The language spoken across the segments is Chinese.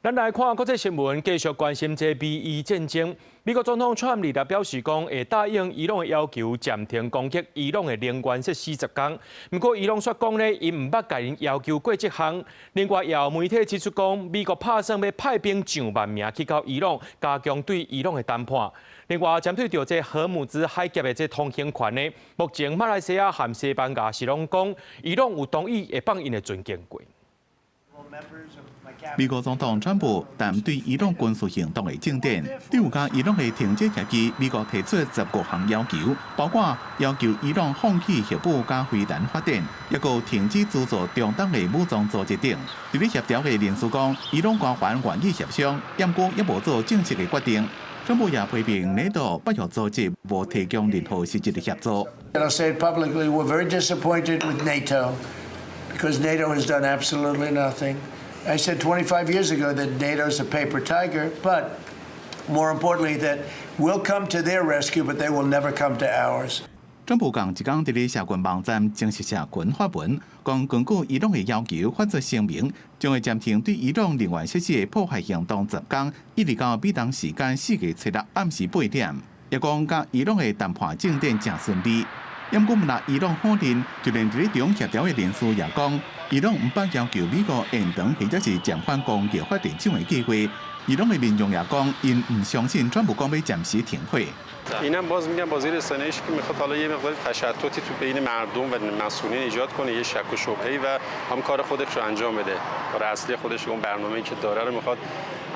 咱来看国际新闻，继续关心这美伊战争。美国总统川普日表示讲，会答应伊朗的要求，暂停攻击伊朗的能源设施10天。不过，伊朗说讲呢，伊唔捌甲因要求过这项。另外，也有媒体指出讲，美国打算要派兵上万名去到伊朗，加强对伊朗的谈判。另外，针对着这荷姆兹海峡的这通行权呢，目前马来西亚和西班牙是拢讲，伊朗有同意会放因的船经过。 美国总统川普谈对伊朗军事行动的进展，第五家伊朗的停止协议，美国提出15项要求，包括要求伊朗放弃核武加飞弹发展，也个停止资助中东的武装组织等。伫咧协调的人士讲，伊朗官员愿意协商，不过也无做正式的决定。川普也批评NATO北约组织无提供任何实质的协助。I'll say it publicly. We're very disappointed with NATO because NATO has done absolutely nothing. I said 25 years ago that NATO's a paper tiger, but more importantly, that we'll come to their rescue, but they will never come to ours. 川普讲，一天伫咧社群网站正式社群发文，讲根据伊朗的要求发出声明，将会暂停对伊朗能源设施的破坏行动10天，一直到美东时间4月7日暗时8点。也讲甲伊朗的谈判进展正顺利。不过，若伊朗否认，就连伫咧中协调的人士也讲，伊朗唔捌要求美国延长或者是暂缓工业发展上的计划。伊朗的民众也讲，因唔相信川普讲要暂时停火。 اینم باز میگم بازی رسانه‌ایش که میخواد حالا یه مقدار تشتتی تو بین مردم و مسئولین ایجاد کنه یه شک و شبهه‌ای و هم کار خودش رو انجام بده کار اصلی خودش اون برنامه‌ای که داره رو میخواد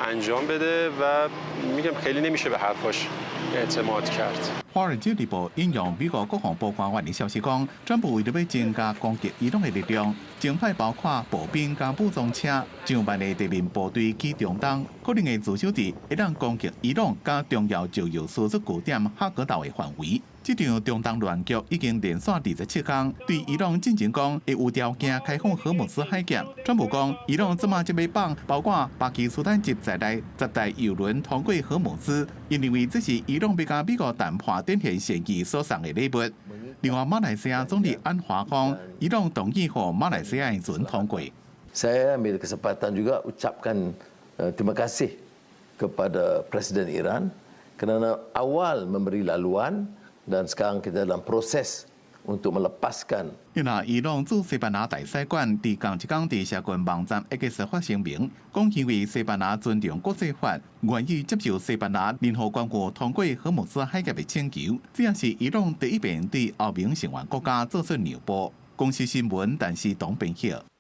انجام بده و میگم خیلی نمیشه به حرفاش اعتماد کرد. 华尔街日报引用美国国防部官员的消息讲，川普为了要增加攻击伊朗的力量，征派包括步兵加武装车、上万的地面部队去中东，可能会自首地会让攻击伊朗加重要石油输出据点哈格岛的范围。这场中东乱局已经连续27天，对伊朗进行讲会有条件开放荷姆斯海峡。川普讲，伊朗即马就要放包括巴基斯坦籍在内10台油轮通过荷姆斯，因认为这是伊朗要甲美国谈判展现善意所送的礼物。另外，马来西亚总理安华讲，伊朗同意和马来西亚的船通过。Saya ambil kesempatan juga ucapkan terima kasih kepada Presiden Iran kerana awal memberi laluan dan sekarang kita dalam proses untuk melepaskan. 因为伊朗驻西班牙大使馆伫同一天伫社群网站 X 发声明，讲因为西班牙尊重国际法，愿意接受西班牙任何关乎通过荷姆斯海峡的请求，这也是伊朗第一遍对欧盟成员国家做出让步。公司新闻，但是董平晓。